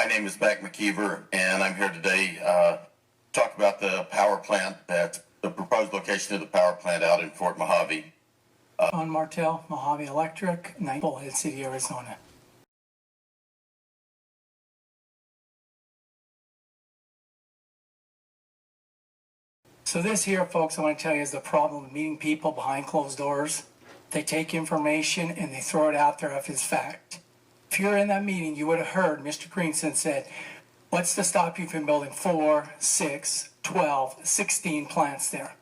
My name is Mac McKeever, and I'm here today to talk about the power plant, the proposed location of the power plant out in Fort Mohave. John Martell, Mohave Electric, Bullhead City, Arizona. So this here, folks, I want to tell you is the problem with meeting people behind closed doors. They take information and they throw it out there if it's fact. If you're in that meeting, you would have heard Mr. Greenson said, what's to stop you from building 4, 6, 12, 16 plants there?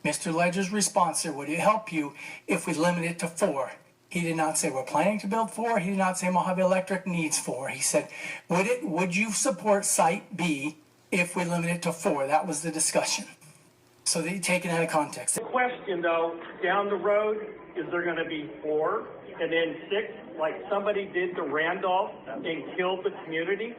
Mr. Ledger's response there, would it help you if we limit it to 4? He did not say we're planning to build 4. He did not say Mohave Electric needs 4. He said, would you support Site B if we limit it to 4? That was the discussion. So they take it out of context. The question, though, down the road, is there going to be 4 and then 6, like somebody did to Randolph and killed the community?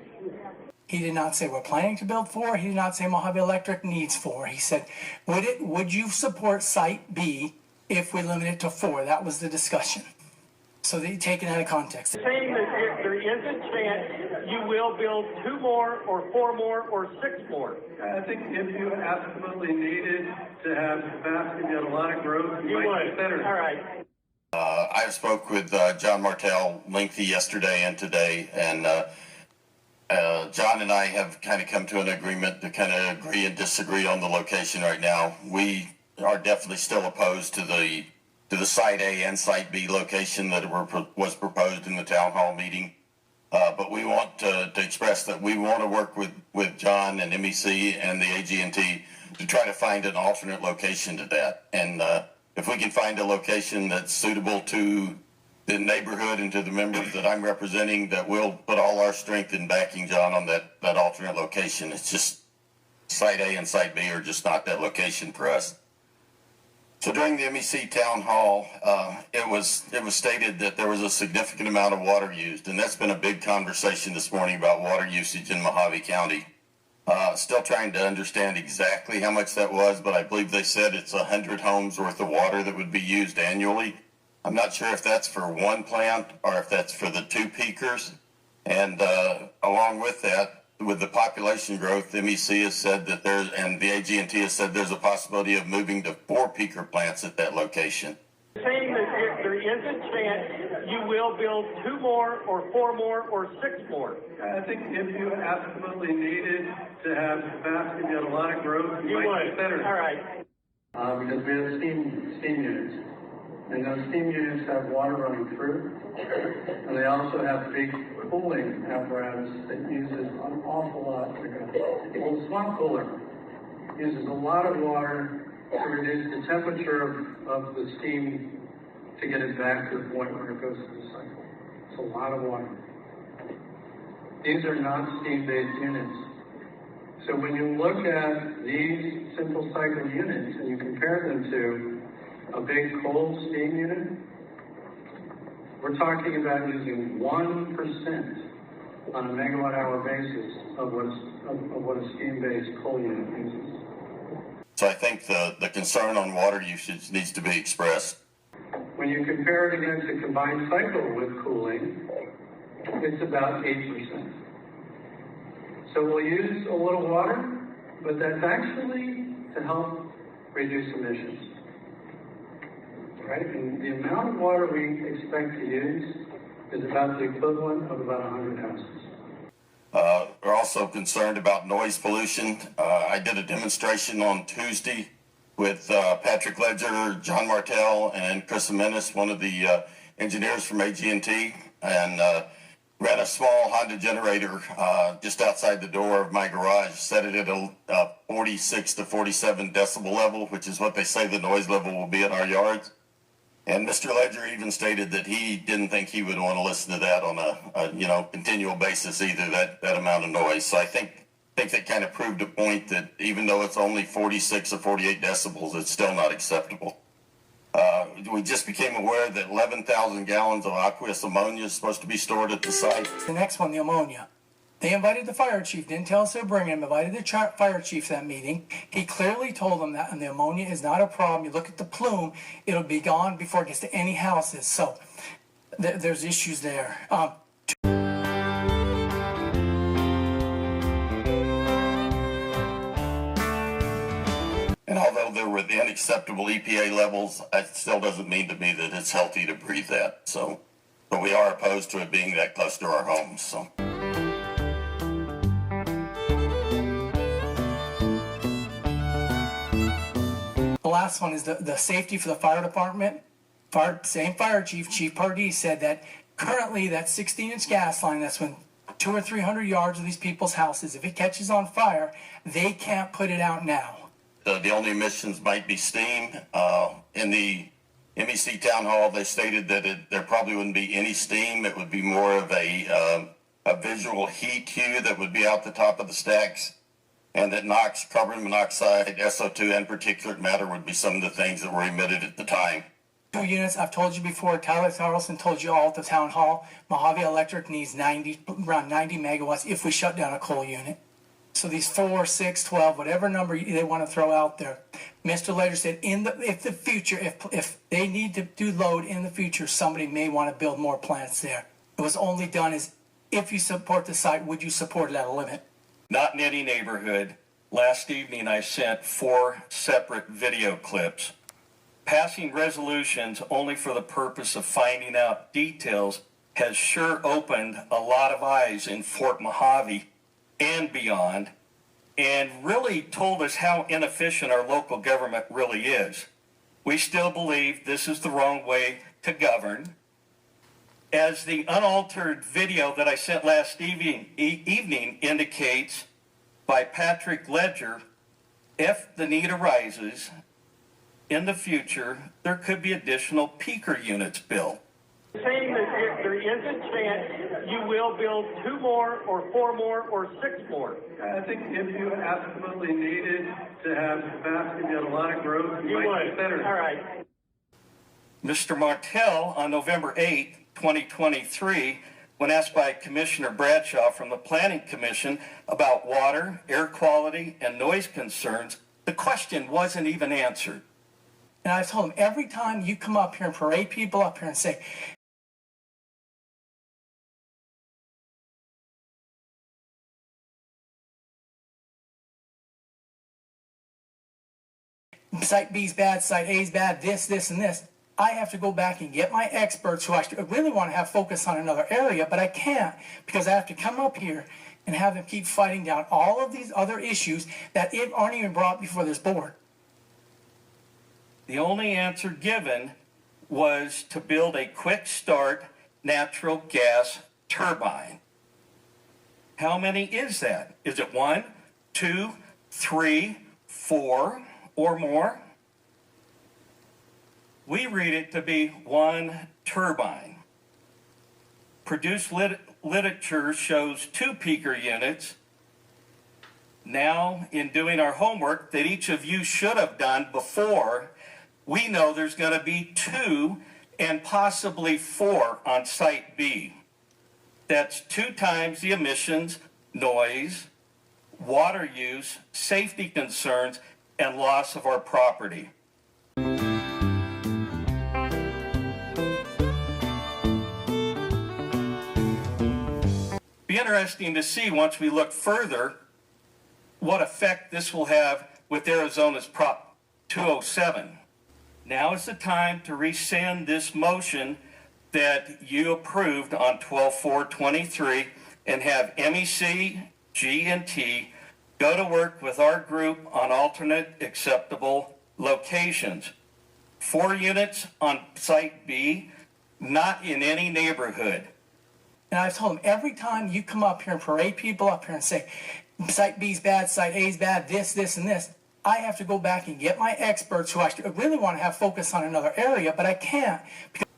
He did not say we're planning to build 4. He did not say Mohave Electric needs 4. He said, would you support Site B if we limit it to 4? That was the discussion. So they take it out of context. Saying that there is a chance you will build 2 more or 4 more or 6 more. I think if you absolutely needed to have capacity to get a lot of growth, you might be better. All right. I spoke with John Martell lengthy yesterday and today, and John and I have kind of come to an agreement to kind of agree and disagree on the location right now. We are definitely still opposed to the Site A and Site B location that was proposed in the town hall meeting. But we want to express that we want to work with John and MEC and the AG&T to try to find an alternate location to that. And if we can find a location that's suitable to the neighborhood and to the members that I'm representing, that we'll put all our strength in backing John on that alternate location. It's just Site A and Site B are just not that location for us. So during the MEC town hall, it was stated that there was a significant amount of water used, and that's been a big conversation this morning about water usage in Mohave County. Still trying to understand exactly how much that was, but I believe they said it's 100 homes worth of water that would be used annually. I'm not sure if that's for one plant or if that's for the 2 peakers. And along with that, with the population growth, MEC has said that and the AG&T has said there's a possibility of moving to 4 peaker plants at that location. Saying that there is a chance you will build 2 more or 4 more or 6 more. I think if you absolutely needed to have capacity to get a lot of growth, you might be better. All right. Because we have steam units. And those steam units have water running through. And they also have big cooling apparatus that uses an awful lot. Well, the swamp cooler uses a lot of water to reduce the temperature of the steam to get it back to the point where it goes through the cycle. It's a lot of water. These are not steam-based units. So when you look at these simple cycle units and you compare them to a big coal steam unit, we're talking about using 1% on a megawatt hour basis of what a steam-based coal unit uses. So I think the concern on water usage needs to be expressed. When you compare it against a combined cycle with cooling, it's about 8%. So we'll use a little water, but that's actually to help reduce emissions. Right? And the amount of water we expect to use is about the equivalent of about 100 houses. We're also concerned about noise pollution. I did a demonstration on Tuesday with Patrick Ledger, John Martell, and Chris Amenis, one of the engineers from AG&T, and ran a small Honda generator just outside the door of my garage, set it at a 46 to 47 decibel level, which is what they say the noise level will be in our yards. And Mr. Ledger even stated that he didn't think he would want to listen to that on a continual basis either, that amount of noise. So I think that kind of proved a point that even though it's only 46 or 48 decibels, it's still not acceptable. We just became aware that 11,000 gallons of aqueous ammonia is supposed to be stored at the site. The next one, the ammonia. They invited the fire chief, didn't tell us they were bringing him, invited the fire chief to that meeting. He clearly told them that, and the ammonia is not a problem. You look at the plume, it'll be gone before it gets to any houses. So there's issues there. acceptable EPA levels, it still doesn't mean to me that it's healthy to breathe that. So, but we are opposed to it being that close to our homes. So. The last one is the safety for the fire department. Same fire chief, Chief Pardee, said that currently that 16-inch gas line, that's when 200 or 300 yards of these people's houses, if it catches on fire, they can't put it out now. The only emissions might be steam. In the MEC town hall, they stated that there probably wouldn't be any steam. It would be more of a visual heat hue that would be out the top of the stacks, and that NOx, carbon monoxide, SO2, and particulate matter would be some of the things that were emitted at the time. 2 units, I've told you before, Tyler Carlson told you all at the town hall, Mohave Electric needs around 90 megawatts if we shut down a coal unit. So these 4, 6, 12, whatever number they want to throw out there. Mr. Ledger said if they need to do load in the future, somebody may want to build more plants there. It was only done as if you support the site, would you support it at a limit? Not in any neighborhood. Last evening I sent 4 separate video clips. Passing resolutions only for the purpose of finding out details has sure opened a lot of eyes in Fort Mohave and beyond, and really told us how inefficient our local government really is. We still believe this is the wrong way to govern. As the unaltered video that I sent last evening indicates by Patrick Ledger, if the need arises in the future, there could be additional peaker units built. Saying that there is a chance you will build 2 more or 4 more or 6 more. I think if you absolutely needed to have capacity, get a lot of growth, You might would. consider. All right. Mr. Martell, on November 8, 2023, when asked by Commissioner Bradshaw from the Planning Commission about water, air quality, and noise concerns, the question wasn't even answered. And I told him, every time you come up here and parade people up here and say, Site B's bad, Site A's bad, this, and this, I have to go back and get my experts who I really want to have focus on another area, but I can't because I have to come up here and have them keep fighting down all of these other issues that aren't even brought before this board. The only answer given was to build a quick start natural gas turbine. How many is that? Is it 1, 2, 3, 4, or more? We read it to be 1 turbine. Produced literature shows 2 peaker units. Now, in doing our homework that each of you should have done before, we know there's going to be 2 and possibly 4 on Site B. That's 2 times the emissions, noise, water use, safety concerns, and loss of our property. Be interesting to see once we look further what effect this will have with Arizona's Prop 207. Now is the time to rescind this motion that you approved on 12/4/23 and have MEC, G&T go to work with our group on alternate acceptable locations. 4 units on Site B, not in any neighborhood. And I've told them, every time you come up here and parade people up here and say, Site B's bad, Site A's bad, this, and this, I have to go back and get my experts who I really want to have focus on another area, but I can't.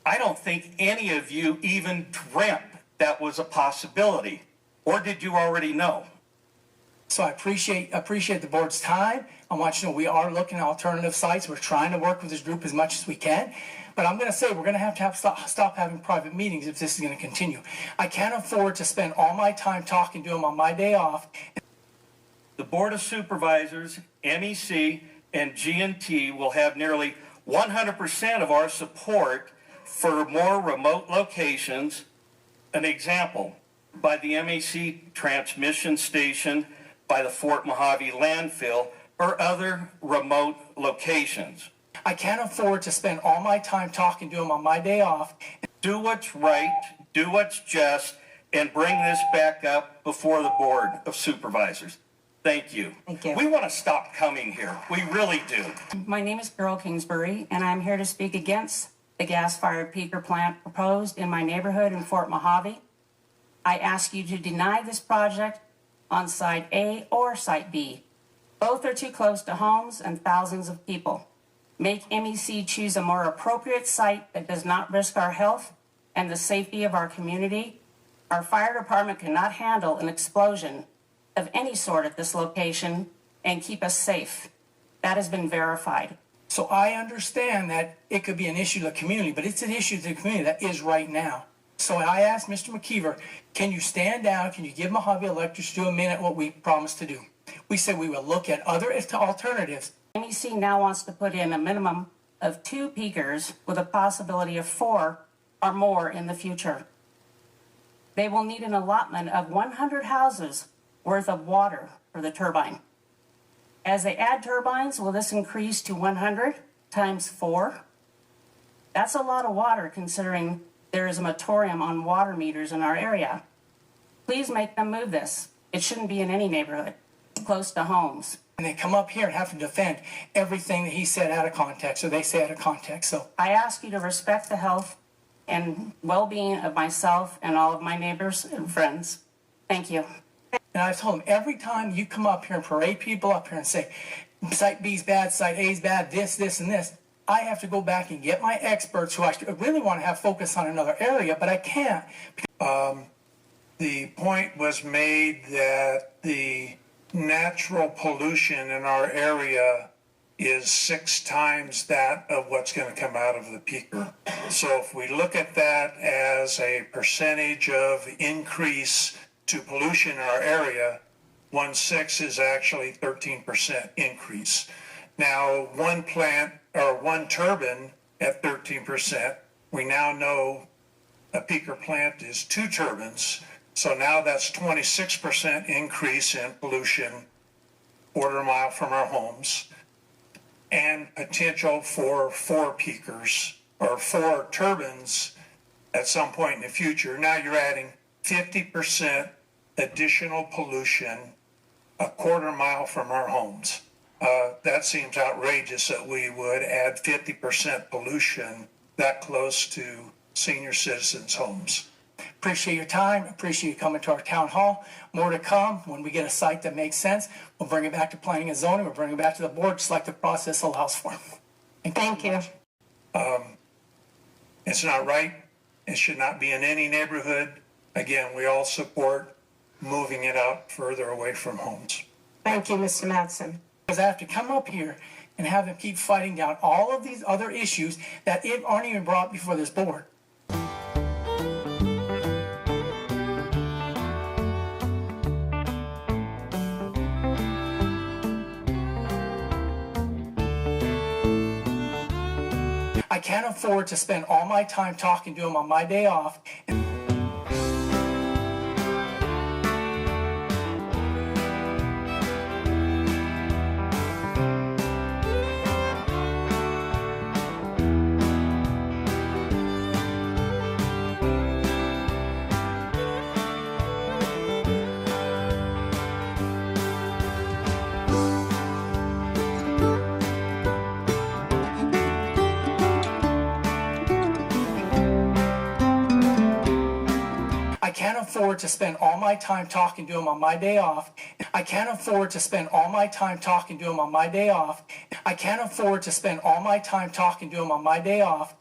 I don't think any of you even dreamt that was a possibility. Or did you already know? So I appreciate the board's time. I want you to know we are looking at alternative sites. We're trying to work with this group as much as we can. But I'm going to say we're going to have stop having private meetings if this is going to continue. I can't afford to spend all my time talking to them on my day off. The Board of Supervisors, MEC, and G&T will have nearly 100% of our support for more remote locations. An example, by the MEC transmission station, by the Fort Mohave landfill, or other remote locations. I can't afford to spend all my time talking to him on my day off. Do what's right, do what's just, and bring this back up before the Board of Supervisors. Thank you. Thank you. We want to stop coming here. We really do. My name is Carol Kingsbury, and I'm here to speak against the gas-fired peaker plant proposed in my neighborhood in Fort Mohave. I ask you to deny this project on Site A or Site B. Both are too close to homes and thousands of people. Make MEC choose a more appropriate site that does not risk our health and the safety of our community. Our fire department cannot handle an explosion of any sort at this location and keep us safe. That has been verified. So I understand that it could be an issue to the community, but it's an issue to the community that is right now. So I asked Mr. McKeever, can you stand down? Can you give Mohave Electric to do a minute what we promised to do? We said we would look at other alternatives. MEC now wants to put in a minimum of 2 peakers with a possibility of 4 or more in the future. They will need an allotment of 100 houses worth of water for the turbine. As they add turbines, will this increase to 100 times 4? That's a lot of water considering there is a moratorium on water meters in our area. Please make them move this. It shouldn't be in any neighborhood close to homes. And they come up here and have to defend everything that he said out of context, or they say out of context. So I ask you to respect the health and well-being of myself and all of my neighbors and friends. Thank you. And I've told him, every time you come up here and parade people up here and say, Site B's bad, Site A's bad, this, and this, I have to go back and get my experts who I really want to have focus on another area, but I can't. The point was made that the natural pollution in our area is 6 times that of what's going to come out of the peaker. So if we look at that as a percentage of increase to pollution in our area, 1/6 is actually 13% increase. Now, one plant or one turbine at 13%, we now know a peaker plant is 2 turbines. So now that's 26% increase in pollution, quarter mile from our homes, and potential for 4 peakers or 4 turbines at some point in the future. Now you're adding 50% additional pollution a quarter mile from our homes. That seems outrageous that we would add 50% pollution that close to senior citizens' homes. Appreciate your time. Appreciate you coming to our town hall. More to come. When we get a site that makes sense, we'll bring it back to planning and zoning. We'll bring it back to the board just like the process allows for. Thank you. It's not right. It should not be in any neighborhood. Again, we all support moving it out further away from homes. Thank you, Mr. Madsen. Because I have to come up here and have them keep fighting down all of these other issues that aren't even brought before this board. I can't afford to spend all my time talking to him on my day off. I can't afford to spend all my time talking to him on my day off. I can't afford to spend all my time talking to him on my day off. I can't afford to spend all my time talking to him on my day off